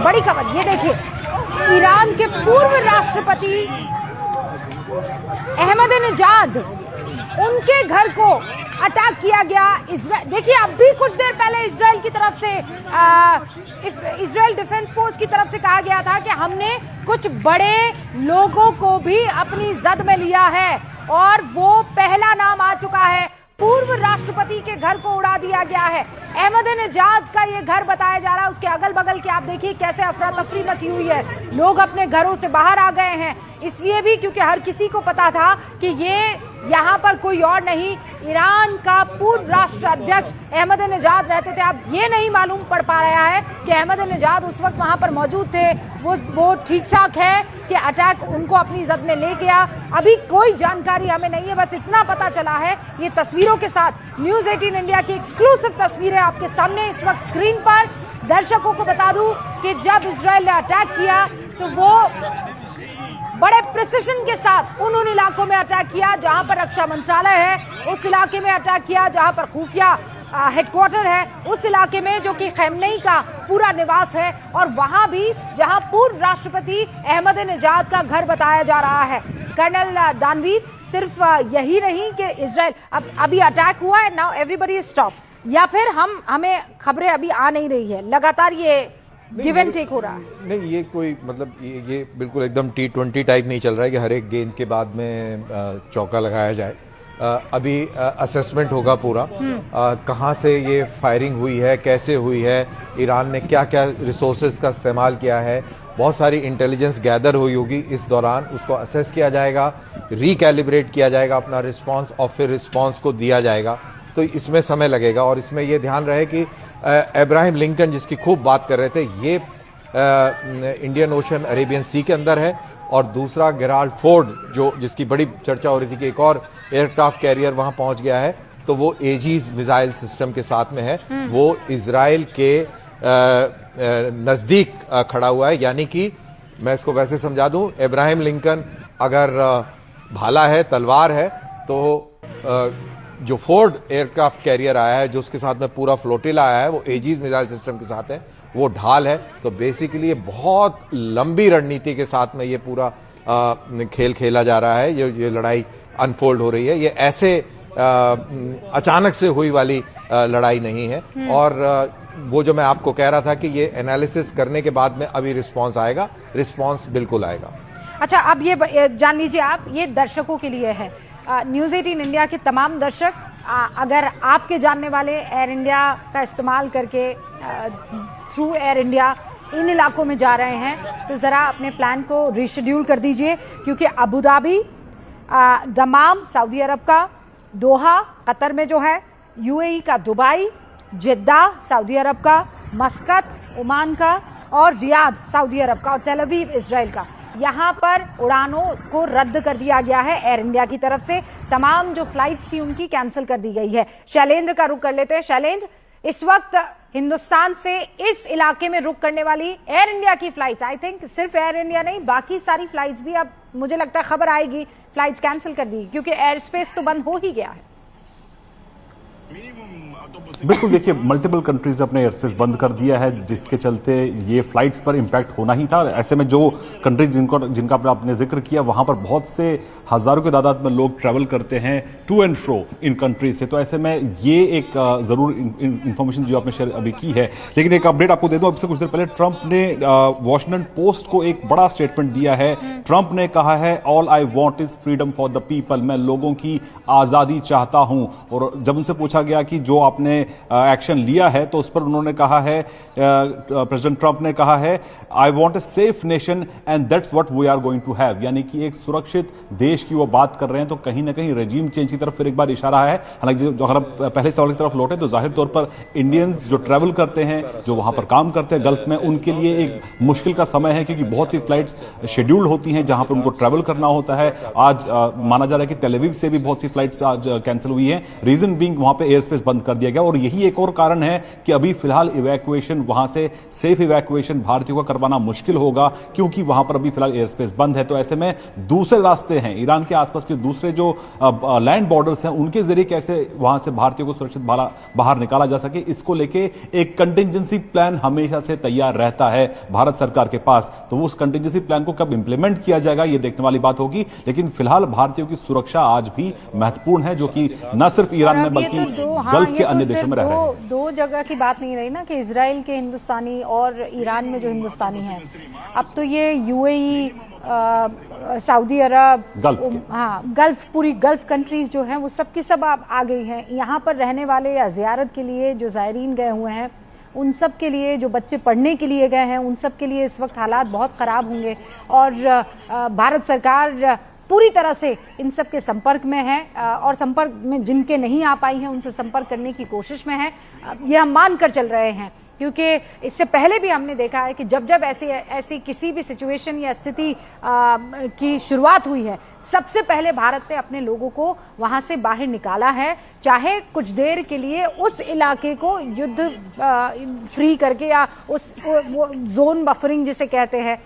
बड़ी खबर ये देखिए, ईरान के पूर्व राष्ट्रपति अहमदीनेजाद, उनके घर को अटैक किया गया। इजराइल, देखिए अभी कुछ देर पहले इजराइल की तरफ से इजराइल डिफेंस फोर्स की तरफ से कहा गया था कि हमने कुछ बड़े लोगों को भी अपनी जद में लिया है, और वो पहला नाम आ चुका है। पूर्व राष्ट्रपति के घर को उड़ा दिया गया है। अहमदीनेजाद का ये घर बताया जा रहा है। उसके अगल बगल के आप देखिए कैसे अफरा तफरी मची हुई है। लोग अपने घरों से बाहर आ गए हैं, इसलिए भी क्योंकि हर किसी को पता था कि ये यहाँ पर कोई और नहीं, ईरान का पूर्व राष्ट्राध्यक्ष अहमदीनेजाद रहते थे। अब ये नहीं मालूम पड़ पा रहा है कि अहमदीनेजाद उस वक्त वहाँ पर मौजूद थे, वो ठीक ठाक है कि अटैक उनको अपनी जद में ले गया। अभी कोई जानकारी हमें नहीं है, बस इतना पता चला है। ये तस्वीरों के साथ न्यूज़ 18 इंडिया की एक्सक्लूसिव तस्वीरें आपके सामने इस वक्त स्क्रीन पर। दर्शकों को बता दूं कि जब इजराइल ने अटैक किया तो वो बड़े प्रिसिशन के साथ उन इलाकों में अटैक किया जहां पर रक्षा मंत्रालय है, उस इलाके में अटैक किया जहां पर खुफिया हेडक्वार्टर है, उस इलाके में जो कि खैमनेई का पूरा निवास है, और वहां भी जहां पूर्व राष्ट्रपति अहमदीनेजाद का घर बताया जा रहा है। कर्नल दानवीर, सिर्फ यही नहीं कि इजराइल अभी अटैक हुआ है, नाउ एवरीबॉडी स्टॉप, या फिर हमें खबरें अभी आ नहीं रही है, लगातार ये गिव एंड टेक हो रहा है? नहीं, ये कोई मतलब ये बिल्कुल एकदम T20 टाइप नहीं चल रहा है कि हर एक गेंद के बाद में चौका लगाया जाए। अभी असेसमेंट होगा पूरा, कहाँ से ये फायरिंग हुई है, कैसे हुई है, ईरान ने क्या क्या रिसोर्सेज का इस्तेमाल किया है, बहुत सारी इंटेलिजेंस गैदर हुई होगी इस दौरान, उसको असेस किया जाएगा, रिकैलिब्रेट किया जाएगा अपना रिस्पांस, और फिर रिस्पांस को दिया जाएगा। तो इसमें समय लगेगा, और इसमें ये ध्यान रहे कि अब्राहम लिंकन जिसकी खूब बात कर रहे थे, ये इंडियन ओशन अरेबियन सी के अंदर है, और दूसरा गेराल्ड फोर्ड जिसकी बड़ी चर्चा हो रही थी कि एक और एयरक्राफ्ट कैरियर वहां पहुंच गया है, तो वो एजीज मिसाइल सिस्टम के साथ में है। वो इजराइल के नज़दीक खड़ा हुआ है, यानी कि मैं इसको वैसे समझा दूं, अब्राहम लिंकन अगर भाला है, तलवार है, तो जो फोर्ड एयरक्राफ्ट कैरियर आया है, जो उसके साथ में पूरा फ्लोटिला आया है, वो एजीज मिसाइल सिस्टम के साथ है, वो ढाल है। तो बेसिकली ये बहुत लंबी रणनीति के साथ में ये पूरा खेल खेला जा रहा है, ये लड़ाई अनफोल्ड हो रही है। ये ऐसे अचानक से हुई वाली लड़ाई नहीं है। और वो जो मैं आपको कह रहा था कि ये एनालिसिस करने के बाद में अभी रिस्पॉन्स आएगा, रिस्पॉन्स बिल्कुल आएगा। अच्छा, अब ये जान लीजिए आप, ये दर्शकों के लिए है, न्यूज़ 18 इंडिया के तमाम दर्शक, अगर आपके जानने वाले एयर इंडिया का इस्तेमाल करके थ्रू एयर इंडिया इन इलाकों में जा रहे हैं, तो ज़रा अपने प्लान को रीशेड्यूल कर दीजिए, क्योंकि अबू धाबी, दमाम सऊदी अरब का, दोहा कतर में जो है, यूएई का दुबई, जिद्दा सऊदी अरब का, मस्कत ओमान का, और रियाद सऊदी अरब का, और टेल अवीव इजराइल का, यहाँ पर उड़ानों को रद्द कर दिया गया है एयर इंडिया की तरफ से। तमाम जो फ्लाइट्स थी उनकी कैंसिल कर दी गई है। शैलेंद्र का रुख कर लेते हैं। शैलेंद्र, इस वक्त हिंदुस्तान से इस इलाके में रुक करने वाली एयर इंडिया की फ्लाइट्स, आई थिंक सिर्फ एयर इंडिया नहीं, बाकी सारी फ्लाइट्स भी, अब मुझे लगता है खबर आएगी फ्लाइट्स कैंसिल कर दी, क्योंकि एयर स्पेस तो बंद हो ही गया है। बिल्कुल, देखिए मल्टीपल कंट्रीज अपने एयर स्पेस बंद कर दिया है, जिसके चलते ये फ्लाइट्स पर इम्पैक्ट होना ही था। ऐसे में जो कंट्रीज जिनका आपने जिक्र किया, वहां पर बहुत से हजारों की तादाद में लोग ट्रैवल करते हैं to and fro in countries से। तो ऐसे में ये एक जरूर इंफॉर्मेशन जो आपने शेयर अभी की है। लेकिन एक अपडेट आपको दे दूं, अब से कुछ देर पहले ट्रंप ने वॉशिंगटन पोस्ट को एक बड़ा स्टेटमेंट दिया है। ट्रंप ने कहा है, all I want is freedom for the people, मैं लोगों की आजादी चाहता हूं। और जब उनसे पूछा गया कि जो आपने एक्शन लिया है, तो उस पर उन्होंने कहा है, प्रेसिडेंट ट्रंप ने कहा है, I want a safe nation and that's what we are going to have, यानी कि एक सुरक्षित देश की वो बात कर रहे हैं। तो कहीं ना कहीं रेजिम चेंज की तरफ फिर एक बार इशारा है। हालांकि जो अगर हम पहले सवाल की तरफ लौटे, तो जाहिर तौर पर इंडियंस जो ट्रैवल करते हैं, जो वहां पर काम करते हैं गल्फ में, उनके लिए एक मुश्किल का समय है, क्योंकि बहुत सी फ्लाइट्स शेड्यूल्ड होती हैं जहां पर उनको ट्रैवल करना होता है। आज माना जा रहा है कि टेल अवीव से भी बहुत सी फ्लाइट्स आज कैंसिल हुई है। रीजन बीइंग वहां पर एयर स्पेस बंद कर दिया गया। है और यही एक और कारण है कि अभी फिलहाल इवैक्यूएशन, वहां से सेफ इवैक्यूएशन भारतीयों का करवाना मुश्किल होगा, क्योंकि वहां पर अभी फिलहाल एयर स्पेस बंद है। तो ऐसे में दूसरे रास्ते हैं, ईरान के आसपास के दूसरे जो लैंड बॉर्डर्स हैं, उनके जरिए कैसे वहां से भारतीयों को सुरक्षित बाहर निकाला जा सके, इसको लेके एक कंटिजेंसी प्लान हमेशा से तैयार रहता है भारत सरकार के पास। तो उस कंटिजेंसी प्लान को कब इंप्लीमेंट किया जाएगा, यह देखने वाली बात होगी। लेकिन फिलहाल भारतीयों की सुरक्षा आज भी महत्वपूर्ण है, जो कि न सिर्फ ईरान में बल्कि गल्फ के अन्य देशों में रह रहे हैं। दो जगह की बात नहीं रही ना कि इजराइल के हिंदुस्तानी और ईरान में जो हिंदुस्तानी हैं, अब तो ये यूएई, सऊदी अरब, गल्फ, पूरी गल्फ कंट्रीज जो हैं वो सब की सब अब आ गई हैं। यहाँ पर रहने वाले या ज़ियारत के लिए जो ज़ायरीन गए हुए हैं, उन सब के लिए, जो बच्चे पढ़ने के लिए गए हैं, उन सब के लिए इस वक्त हालात बहुत ख़राब होंगे। और भारत सरकार पूरी तरह से इन सब के संपर्क में है और संपर्क में जिनके नहीं आ पाई हैं उनसे संपर्क करने की कोशिश में है। ये हम मान कर चल रहे हैं, क्योंकि इससे पहले भी हमने देखा है कि जब जब ऐसी किसी भी सिचुएशन या स्थिति की शुरुआत हुई है, सबसे पहले भारत ने अपने लोगों को वहां से बाहर निकाला है, चाहे कुछ देर के लिए उस इलाके को युद्ध फ्री करके, या उस वो जोन बफरिंग जिसे कहते हैं।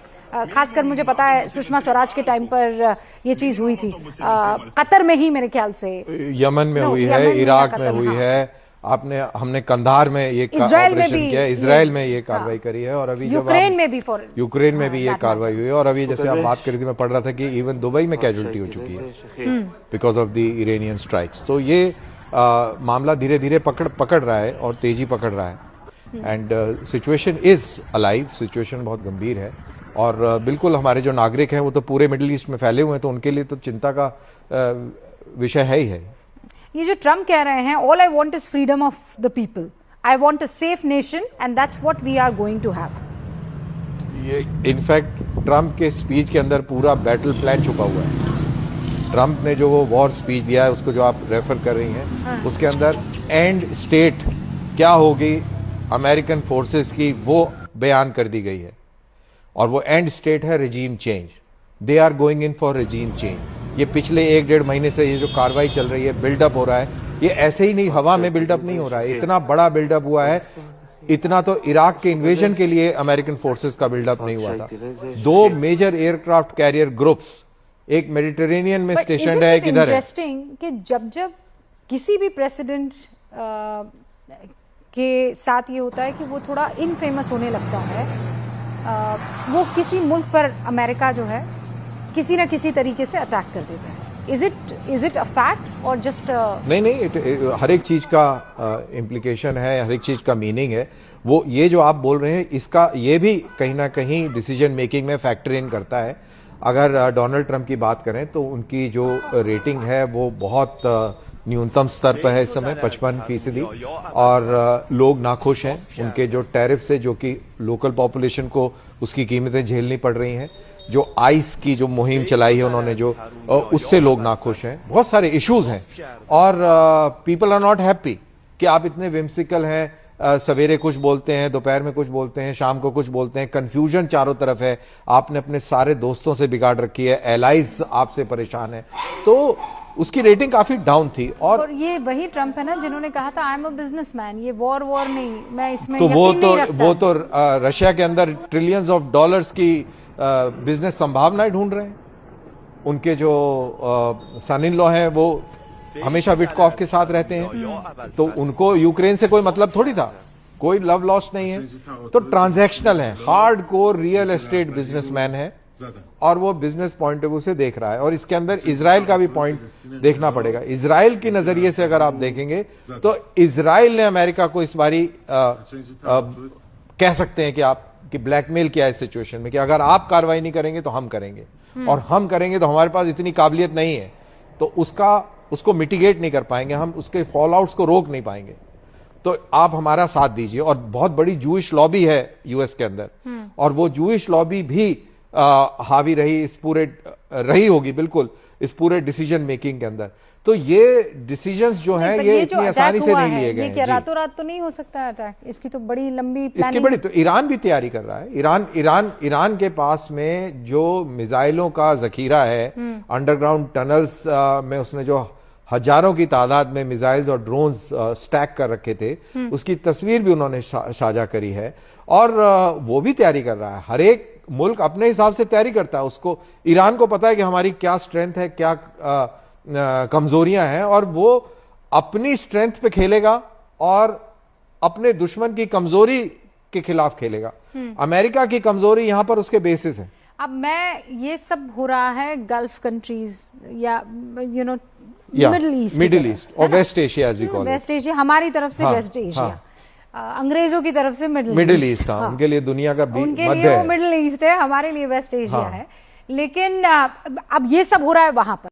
खासकर मुझे पता है सुषमा स्वराज के टाइम पर ये चीज हुई थी, कतर में ही मेरे ख्याल से, यमन में हुई है, इराक में हुई है, हमने कंधार में ये ऑपरेशन किया, इजराइल में ये कार्रवाई करी है, और अभी यूक्रेन में भी ये कार्रवाई हुई है। और अभी जैसे आप बात करी थी, मैं पढ़ रहा था कि इवन दुबई में कैजुअल्टी हो चुकी है because of the Iranian strikes. तो ये मामला धीरे धीरे पकड़ रहा है और तेजी पकड़ रहा है। And situation is alive, situation बहुत गंभीर है। और बिल्कुल हमारे जो नागरिक हैं वो तो पूरे मिडिल ईस्ट में फैले हुए हैं, तो उनके लिए तो चिंता का विषय है ही है। ये जो ट्रम्प कह रहे हैं, all I want is freedom of the people, I want a safe nation and that's what we are going to have. ये इनफैक्ट ट्रम्प के स्पीच के अंदर पूरा बैटल प्लान छुपा हुआ है। ट्रम्प ने जो वो वॉर स्पीच दिया है, उसको जो आप रेफर कर रही हैं, उसके अंदर एंड स्टेट क्या होगी अमेरिकन फोर्सेस की, वो बयान कर दी गई है। और वो एंड स्टेट है regime change. They are going in for regime change. ये पिछले 1-1.5 महीने से ये जो कार्रवाई चल रही है, बिल्डअप हो रहा है, ये ऐसे ही नहीं हवा में बिल्डअप नहीं हो रहा है, इतना बड़ा बिल्डअप हुआ है। इतना तो इराक के इन्वेजन के लिए अमेरिकन फोर्सेस का बिल्डअप नहीं हुआ था। 2 मेजर एयरक्राफ्ट कैरियर ग्रुप्स, एक मेडिटेरेनियन में स्टेशन है, एक इधर है। इंटरेस्टिंग कि जब जब किसी भी प्रेसिडेंट के साथ ये होता है कि वो थोड़ा इनफेमस होने लगता है, वो किसी मुल्क पर अमेरिका जो है किसी ना किसी तरीके से अटैक कर देता है। इज इट अ फैक्ट और जस्ट नहीं, हर एक चीज का इम्प्लीकेशन है, हर एक चीज का मीनिंग है। वो ये जो आप बोल रहे हैं, इसका ये भी कहीं ना कहीं डिसीजन मेकिंग में फैक्टर इन करता है। अगर डोनाल्ड ट्रंप की बात करें तो उनकी जो रेटिंग है वो बहुत न्यूनतम स्तर पर है इस समय, 55%, और लोग नाखुश हैं। उनके जो टैरिफ से, जो कि लोकल पॉपुलेशन को उसकी कीमतें झेलनी पड़ रही हैं, जो आइस की जो मुहिम चलाई है उन्होंने, जो उससे लोग नाखुश हैं। बहुत सारे इश्यूज हैं और पीपल आर नॉट हैप्पी कि आप इतने विम्सिकल हैं, सवेरे कुछ बोलते हैं, दोपहर में कुछ बोलते हैं, शाम को कुछ बोलते हैं, कंफ्यूजन चारों तरफ है। आपने अपने सारे दोस्तों से बिगाड़ रखी है, एलाइज आपसे परेशान है, तो उसकी रेटिंग काफी डाउन थी। और ये वही ट्रंप है ना जिन्होंने कहा था आई एम अ बिजनेसमैन, ये वॉर नहीं, मैं इसमें तो यकीन वो तो रशिया के अंदर ट्रिलियंस ऑफ डॉलर्स की बिजनेस संभावनाएं ढूंढ रहे हैं। उनके जो सन इन लॉ हैं वो हमेशा विटकॉफ के साथ रहते हैं, तो उनको यूक्रेन से कोई मतलब थोड़ी था, कोई लव लॉस्ट नहीं है। तो ट्रांजैक्शनल है, hard core real estate businessman है और वो बिजनेस पॉइंट ऑफ व्यू से देख रहा है। और इसके अंदर इजराइल का भी पॉइंट देखना पड़ेगा। इजराइल के नजरिए से अगर आप देखेंगे तो इजराइल ने अमेरिका को इस बारी कह सकते हैं कि आप कि ब्लैकमेल किया है सिचुएशन में, कि अगर आप कार्रवाई नहीं करेंगे तो हम करेंगे, और हम करेंगे तो हमारे पास इतनी काबिलियत नहीं है, तो उसको मिटिगेट नहीं कर पाएंगे, हम उसके फॉल आउट्स को रोक नहीं पाएंगे, तो आप हमारा साथ दीजिए। और बहुत बड़ी जूइश लॉबी है यूएस के अंदर, और वो जूइश लॉबी भी हावी रही होगी बिल्कुल इस पूरे डिसीजन मेकिंग के अंदर। तो ये डिसीजंस जो हैं ये इतनी आसानी से नहीं लिए गए हैं। रातों रात तो नहीं हो सकता अटैक, इसकी तो बड़ी लंबी इसकी बड़ी तो ईरान भी तैयारी कर रहा है। ईरान के पास में जो मिसाइलों का जखीरा है, अंडरग्राउंड टनल्स में उसने जो हजारों की तादाद में मिसाइल्स और ड्रोन्स स्टैक कर रखे थे, उसकी तस्वीर भी उन्होंने साझा करी है। और वो भी तैयारी कर रहा है। हर एक मुल्क अपने हिसाब से तैयारी करता है। उसको, ईरान को पता है कि हमारी क्या स्ट्रेंथ है, क्या कमजोरियां हैं, और वो अपनी स्ट्रेंथ पे खेलेगा और अपने दुश्मन की कमजोरी के खिलाफ खेलेगा। अमेरिका की कमजोरी यहां पर उसके बेसिस है। अब ये सब हो रहा है गल्फ कंट्रीज या मिडिल ईस्ट और West Asia, as we call it. West Asia हमारी तरफ से वेस्ट एशिया, अंग्रेजों की तरफ से मिडिल ईस्ट। उनके लिए दुनिया का उनके मध्य लिए वो है। मिडिल ईस्ट है, हमारे लिए वेस्ट एशिया है। लेकिन अब ये सब हो रहा है वहां पर।